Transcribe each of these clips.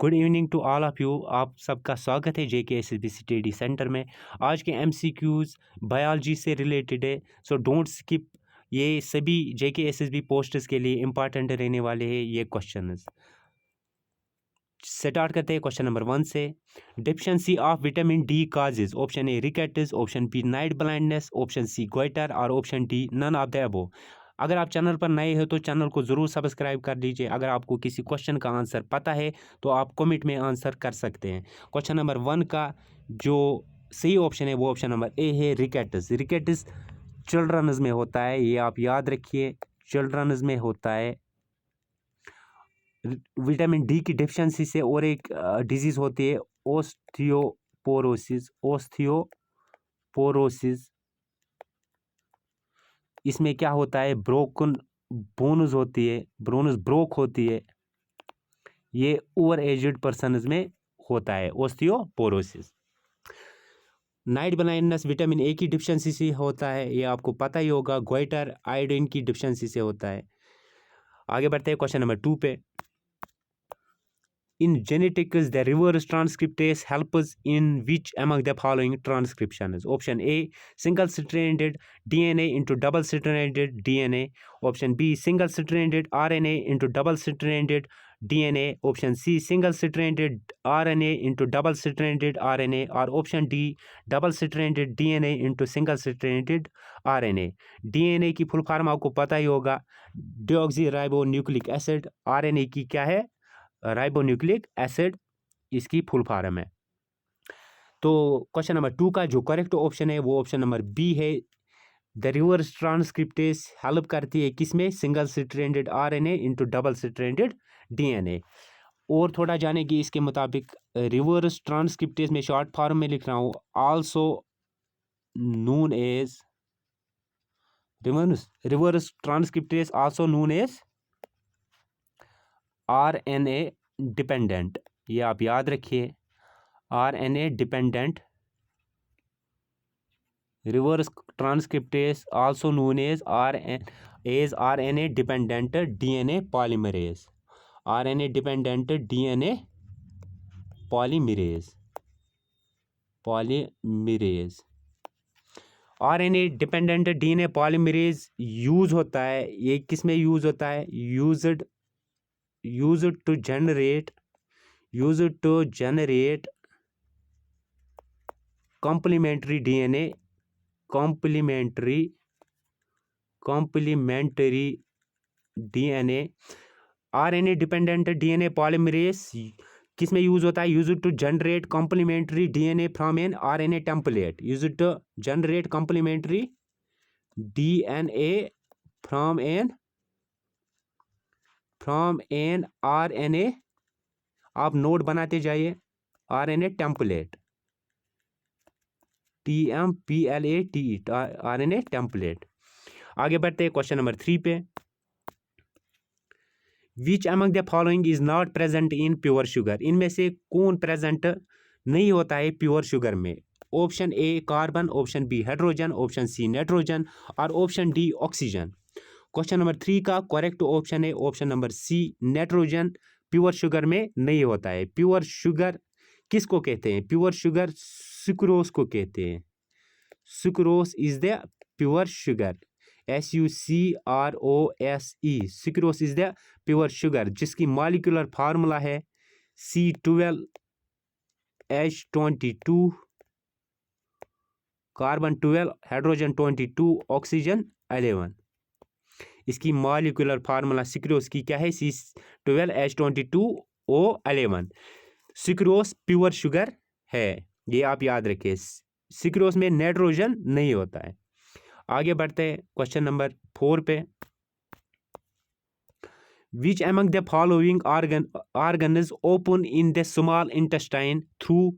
Good evening to all of you. आप सबका स्वागत है JKSSB स्टडी सेंटर में। आज के MCQs बायोलॉजी से रिलेटेड है, सो डोंट स्किप। ये सभी JKSSB पोस्ट्स के लिए इम्पॉर्टेंट रहने वाले हैं ये क्वेश्चंस। स्टार्ट करते हैं क्वेश्चन नंबर 1 से। Deficiency of vitamin D causes, option A rickets, option B night blindness, option C goiter और option D none of the above. अगर आप चैनल पर नए हो तो चैनल को ज़रूर सब्सक्राइब कर लीजिए। अगर आपको किसी क्वेश्चन का आंसर पता है तो आप कमेंट में आंसर कर सकते हैं। क्वेश्चन नंबर 1 का जो सही ऑप्शन है वो ऑप्शन नंबर ए है, रिकेटिस। रिकेटिस चिल्ड्रंस में होता है, ये आप याद रखिए, चिल्ड्रंस में होता है। विटामिन डी की डिफिशिएंसी से और एक डिजीज़ होती है ओस्टियोपोरोसिस। ओस्टियोपोरोसिस इसमें क्या होता है, ब्रोकन बोन्स होती है, बोन्स ब्रोक होती है। ये ओवर एज्ड पर्सनस में होता है osteoporosis. Night blindness vitamin A की डिफिशिएंसी से होता है, ये आपको पता ही होगा। गोइटर आयोडीन की डिफिशिएंसी से होता है। आगे बढ़ते हैं क्वेश्चन नंबर 2 पे। In genetics, the reverse transcriptase helps in which among the following transcriptions? Option A, single-stranded DNA into double-stranded DNA. Option B, single-stranded RNA into double-stranded DNA. Option C, single-stranded RNA into double-stranded RNA. Or option D, double-stranded DNA into single-stranded RNA. DNA की full form आपको पता ही होगा, deoxy acid. RNA की क्या है, ribonucleic acid, इसकी full form है। तो क्वेश्चन नंबर 2 का जो करेक्ट ऑप्शन है वो ऑप्शन नंबर बी है। द रिवर्स ट्रांसक्रिप्टेज हेल्प करती है किसमें, single stranded RNA into double stranded DNA। और थोड़ा जाने की इसके मुताबिक रिवर्स ट्रांसक्रिप्टेज में शॉर्ट फॉर्म में लिख रहा हूँ, also known as reverse transcriptase also known as RNA dependent. ये आप याद रखिए, RNA dependent reverse transcriptase also known as RNA dependent DNA polymerase. RNA dependent DNA polymerase. RNA dependent DNA polymerase use होता है, ये किस में यूज होता है, used to generate complementary DNA। RNA dependent DNA polymerase किस में यूज होता है, used to generate complementary DNA from an RNA template. Used to generate complementary DNA from an RNA, आप नोट बनाते जाइए, RNA template, TMPLATE, RNA template. आगे बढ़ते हैं क्वेश्चन नंबर 3 पे। Which among the following is not present in pure sugar, इनमें से कौन प्रेजेंट नहीं होता है प्योर शुगर में? Option A carbon, option B hydrogen, option C nitrogen और option D oxygen. Question number 3 का करेक्ट ऑप्शन है option number C, nitrogen pure sugar में नहीं होता है। प्योर शुगर किसको कहते हैं, प्योर शुगर सुक्रोज को कहते हैं। Sucrose is the pure sugar, SUCROSE, sucrose is the pure sugar, जिसकी मॉलिक्यूलर फार्मूला है C12H22, कार्बन 12, हाइड्रोजन 22, ऑक्सीजन 11। इसकी मॉलिक्यूलर फार्मूला सुक्रोज की क्या है, C12H22O11। सुक्रोज प्योर शुगर है, ये आप याद रखिए। सुक्रोज में नाइट्रोजन नहीं होता है। आगे बढ़ते हैं क्वेश्चन नंबर 4 पे। Which among the following organs open in the small intestine through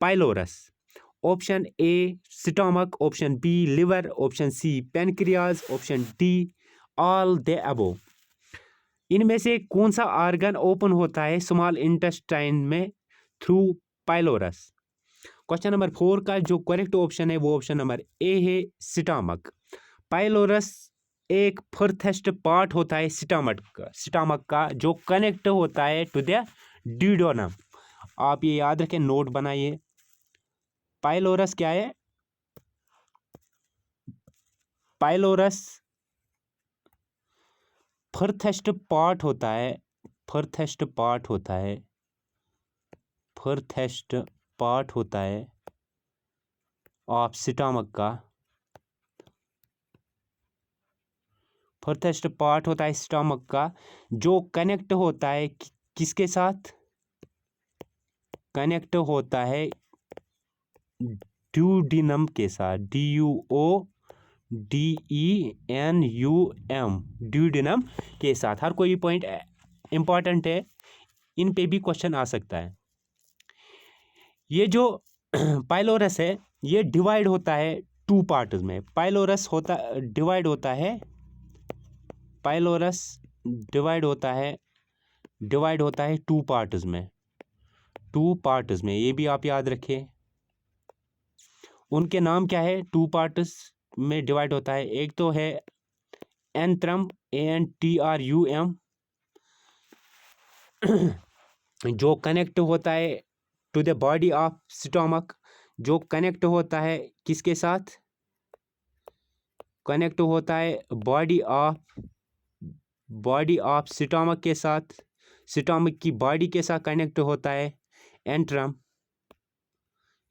pylorus? Option A stomach, option B liver, option C pancreas, option D all the above. इनमें से कौन सा ऑर्गन ओपन होता है स्मॉल इंटेस्टाइन में through pylorus? Question number 4 का जो correct option है वो ऑप्शन नंबर ए है, स्टमक। पाइलोरस एक फर्थेस्ट पार्ट होता है स्टमक का जो कनेक्ट होता है टू द ड्यूडेनम। आप ये याद रखें, नोट बनाइए। पाइलोरस क्या है? पाइलोरस फर्थेस्ट पार्ट होता है, फर्थेस्ट पार्ट होता है, फर्थेस्ट पार्ट होता है ऑफ स्टमक का, फर्थेस्ट पार्ट होता है स्टमक का, जो कनेक्ट होता है किसके साथ? कनेक्ट होता है ड्यूडेनम के साथ, DUODENUM, ड्यूडेनम के साथ। हर कोई पॉइंट इंपॉर्टेंट है, इन पे भी क्वेश्चन आ सकता है। ये जो पाइलोरस है ये डिवाइड होता है टू पार्ट्स में। पाइलोरस डिवाइड होता है, पाइलोरस डिवाइड होता है टू पार्ट्स में, टू पार्ट्स में। ये भी आप याद रखें। उनके नाम क्या है? टू पार्ट्स में डिवाइड होता है। एक तो है एंट्रम, ANTRUM, जो कनेक्ट होता है to the body of stomach, जो कनेक्ट होता है किसके साथ? कनेक्ट होता है बॉडी ऑफ स्टमक के साथ, स्टमक की बॉडी के साथ कनेक्ट होता है एंट्रम,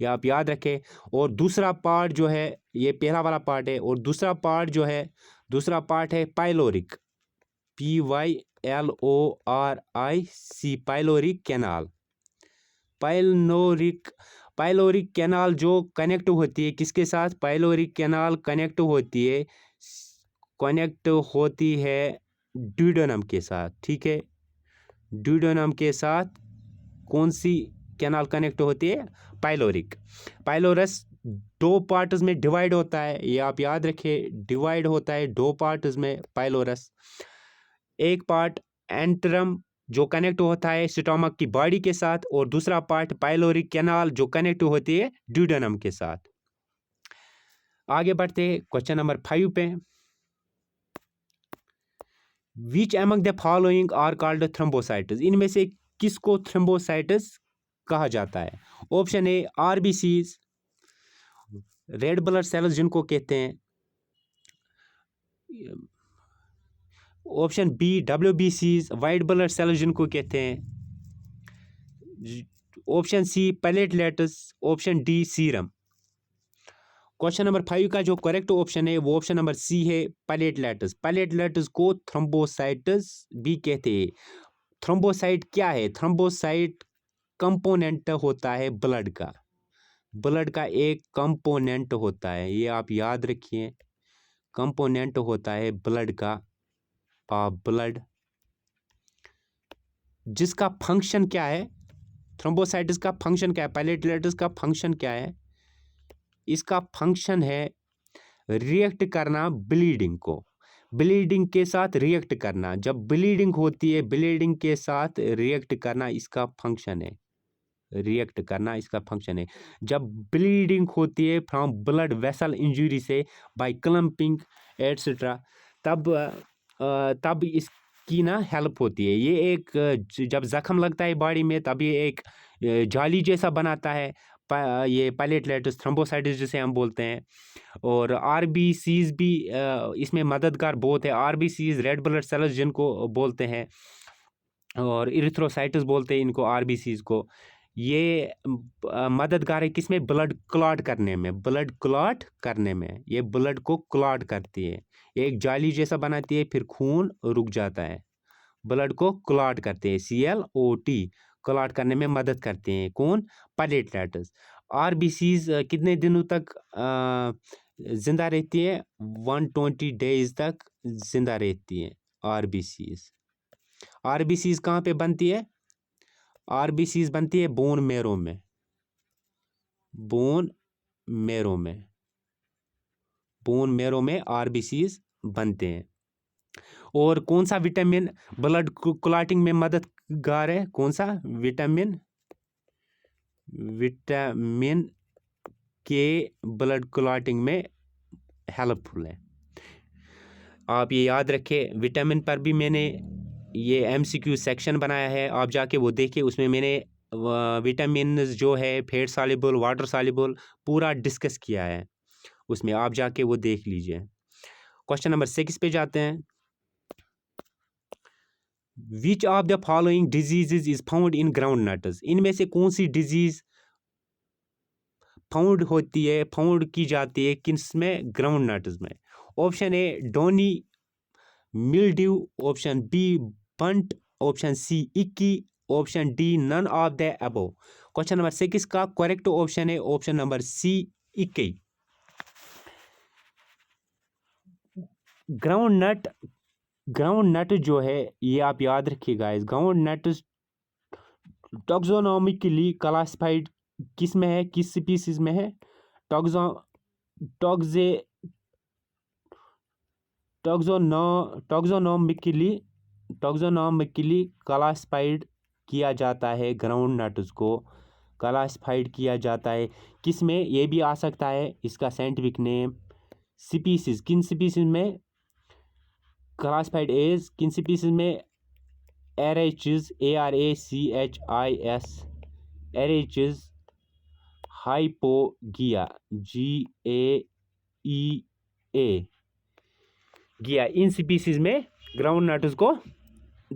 ये आप याद रखें। और दूसरा पार्ट जो है, ये पहला वाला पार्ट है, और दूसरा पार्ट जो है, दूसरा पार्ट है pyloric, PYLORIC, pyloric canal. Pyloric canal जो कनेक्ट होती है किसके साथ? पाइलोरिक कैनाल कनेक्ट होती है ड्यूडेनम के साथ, ठीक है। ड्यूडेनम के साथ कौन सी कैनाल कनेक्ट होती है? पाइलोरिक। पाइलोरस दो पार्ट्स में डिवाइड होता है, ये आप याद रखें, डिवाइड होता है दो पार्ट्स में पाइलोरस। एक पार्ट एंट्रम जो कनेक्ट होता है स्टमक की बॉडी के साथ, और दूसरा पार्ट पाइलोरिक कैनाल जो कनेक्ट होती है ड्यूडेनम के साथ। आगे बढ़ते हैं क्वेश्चन नंबर 5 पे। Which among the following are called thrombocytes? इनमें से किसको थ्रोम्बोसाइट्स कहा जाता है? Option A RBCs, red blood cells जिनको कहते हैं। Option B WBCs, white blood cells जिनको कहते हैं। Option C platelets, option D serum. Question number 5 का जो करेक्ट ऑप्शन है वो ऑप्शन नंबर सी है, प्लेटलेट्स। प्लेटलेट्स को थ्रोम्बोसाइट्स भी कहते हैं। थ्रोम्बोसाइट क्या है? थ्रोम्बोसाइट कंपोनेंट होता है ब्लड का, ब्लड का एक कंपोनेंट होता है, ये आप याद रखिए, कंपोनेंट होता है ब्लड का, ब्लड, जिसका फंक्शन क्या है? थ्रोम्बोसाइट्स का फंक्शन क्या है? प्लेटलेट्स का फंक्शन क्या है? इसका फंक्शन है रिएक्ट करना ब्लीडिंग को, ब्लीडिंग के साथ रिएक्ट करना। जब ब्लीडिंग होती है, ब्लीडिंग के साथ रिएक्ट करना इसका फंक्शन है, रिएक्ट करना इसका फंक्शन है। जब ब्लीडिंग होती है फ्रॉम ब्लड वेसल इंजरी से, बाय क्लम्पिंग एट्सेट्रा, तब इसकी ना हेल्प होती है। ये एक जब जख्म लगता है बॉडी में, तब ये एक जाली जैसा बनाता है, ये प्लेटलेट्स, थ्रोम्बोसाइट्स जिसे हम बोलते हैं। और RBCs भी इसमें मददगार बहुत है। RBCs रेड ब्लड सेल्स जिनको बोलते हैं, और इरिथ्रोसाइट्स बोलते हैं इनको, RBCs को। ये मददगार है किसमें? ब्लड क्लॉट करने में, ब्लड क्लॉट करने में, ये ब्लड को क्लॉट करती है, ये एक जाली जैसा बनाती है, फिर खून रुक जाता है, ब्लड को क्लॉट करते हैं, CLOT, क्लॉट करने में मदद करते हैं। कौन? प्लेटलेट्स। RBCs कितने दिनों तक जिंदा रहती है? 120 डेज तक जिंदा रहती है RBCs। RBCs कहाँ पे बनती है? RBCs बनती है बोन मेरो में, बोन मेरो में, बोन मेरो में RBCs बनते हैं। और कौन सा विटामिन ब्लड क्लॉटिंग में मददगार है? कौन सा विटामिन? विटामिन के ब्लड क्लॉटिंग में हेल्पफुल है। आप ये याद रखें, विटामिन पर भी मैंने ये MCQ सेक्शन बनाया है, आप जाके वो देखिए, उसमें मैंने विटामिन जो है फैट सॉल्युबल, वाटर सॉल्युबल पूरा डिस्कस किया है उसमें, आप जाके वो देख लीजिए। क्वेश्चन नंबर 6 पे जाते हैं। विच of the following diseases is found in ground nuts, इनमें से कौन सी डिजीज फाउंड की जाती है किस में, ग्राउंड नट्स में। Option A downy mildew, option B bunt, option C इक्की, option D none of the above. Question number 6 का करेक्ट ऑप्शन है ऑप्शन नंबर सी, इक्की। ग्राउंड नट जो है ये आप याद रखिएगा, इस ग्राउंड नट टॉक्सोनॉमिकली क्लासिफाइड किस में है, किस स्पीसीज में है, टॉक्सो टॉक्से टॉक्सोनॉमिकली क्लासिफाइड किया जाता है, ग्राउंड नट्स को क्लासिफाइड किया जाता है किस में, ये भी आ सकता है इसका साइंटिफिक नेम, स्पीसीज, किन स्पीसीज में क्लासिफाइड एज, किन स्पीसीज में, एरेचेस, ARACHIS, एरेचेस, हाइपोगिया, GAEA, गिया, इन स्पीसीज में ग्राउंड नट्स को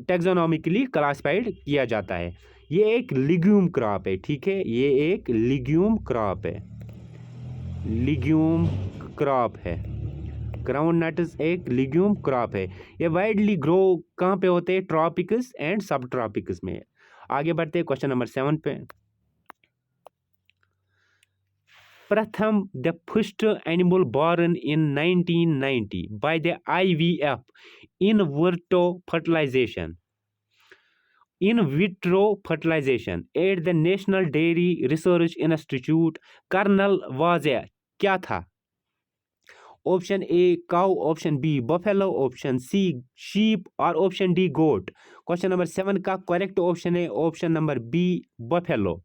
टैक्सोनॉमिकली क्लासिफाइड किया जाता है। ये एक लिग्यूम क्रॉप है, ठीक है, ये एक लिग्यूम क्रॉप है, लिग्यूम क्रॉप है, ग्राउंड नट्स एक लिग्यूम क्रॉप है। ये वाइडली ग्रो कहाँ पे होते हैं, ट्रॉपिक्स एंड सब ट्रॉपिक्स में। आगे बढ़ते हैं क्वेश्चन नंबर 7 पे। Pratham the first animal born in 1990 by the IVF, in vitro fertilization at the National Dairy Research Institute, Karnal was क्या था। Option A cow, option B buffalo, option C sheep और option D goat. Question number 7 का correct option है option number B, buffalo.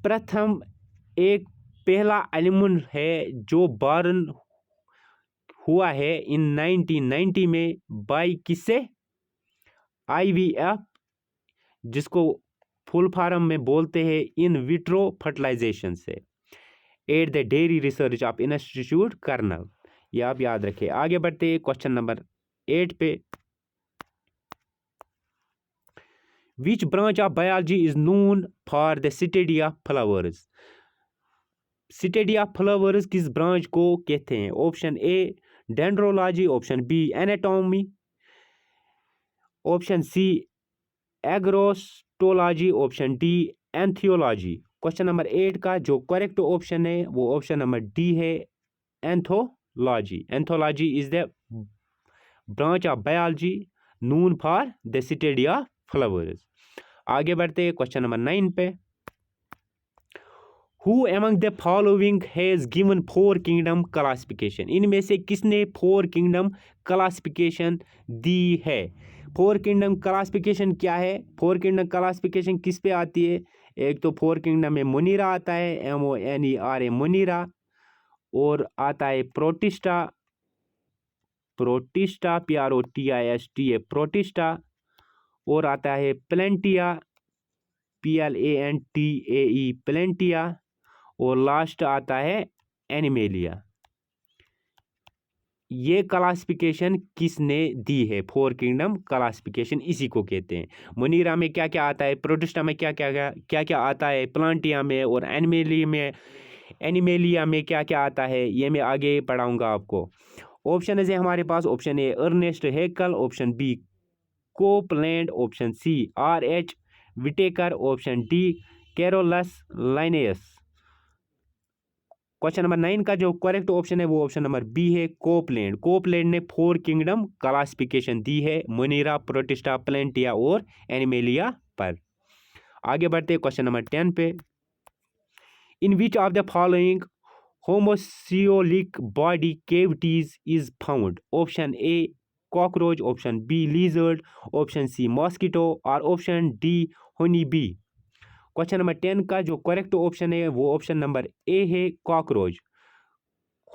Pratham एक पहला animal है जो born हुआ है इन 1990 में बाय किससे, IVF, जिसको फुल फॉर्म में बोलते हैं इन विट्रो फर्टिलाइजेशन से, at the Dairy Research of Institute Karnal, ये आप याद रखें। आगे बढ़ते हैं क्वेश्चन नंबर 8 पे। Which branch of biology is known for the study of flowers, study of flowers किस ब्रांच को कहते हैं। Option A dendrology, option B anatomy, option C agrostology, option D anthology. Question number 8 का जो correct option है वो option number D है, anthology. Anthology is the branch of biology known for the study of flowers. आगे बढ़ते हैं question number 9 पे। Who among the following has given four kingdom classification, इनमें से किसने फोर किंगडम क्लासिफिकेशन दी है। फोर किंगडम क्लासिफिकेशन क्या है, फोर किंगडम क्लासिफिकेशन किस पे आती है। एक तो फोर किंगडम में मोनीरा आता है, MONERA मोनीरा, और आता है प्रोटिस्टा, PROTISTA और आता है प्लेंटिया, PLANTAE प्लेंटिया, और लास्ट आता है एनिमेलिया। ये क्लासिफिकेशन किसने दी है, फोर किंगडम क्लासिफिकेशन इसी को कहते हैं। मोनीरा में क्या क्या आता है, प्रोटिस्टा में क्या क्या आता है, प्लांटिया में, और एनिमेलिया में क्या क्या आता है, ये मैं आगे पढ़ाऊंगा आपको। ऑप्शन है हमारे पास, option A Ernst Haeckel, option B Copeland, option C RH Whittaker, option D Carolus Linnaeus. Question number 9 का जो करेक्ट ऑप्शन है वो ऑप्शन नंबर बी है, कोपलैंड। कोपलैंड ने फोर किंगडम क्लासिफिकेशन दी है मोनीरा, प्रोटिस्टा, प्लेंटिया और एनिमेलिया पर। आगे बढ़ते हैं क्वेश्चन नंबर 10 पे। In which of the following haemocoelic body cavities is found. Option A cockroach, option B lizard, option C mosquito और option D honey bee. Question number 10 का जो करेक्ट ऑप्शन है वो ऑप्शन नंबर ए है, cockroach.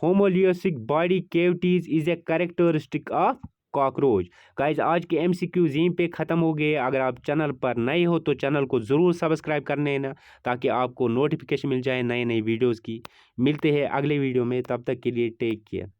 Haemocoelic body cavities is a characteristic of cockroach. Guys आज के MCQs यहीं पे ख़त्म हो गए। अगर आप चैनल पर नए हो तो चैनल को ज़रूर सब्सक्राइब कर लेना ताकि आपको नोटिफिकेशन मिल जाए नए नए वीडियोज़ की। मिलते हैं अगले वीडियो में, तब तक के लिए टेक केयर।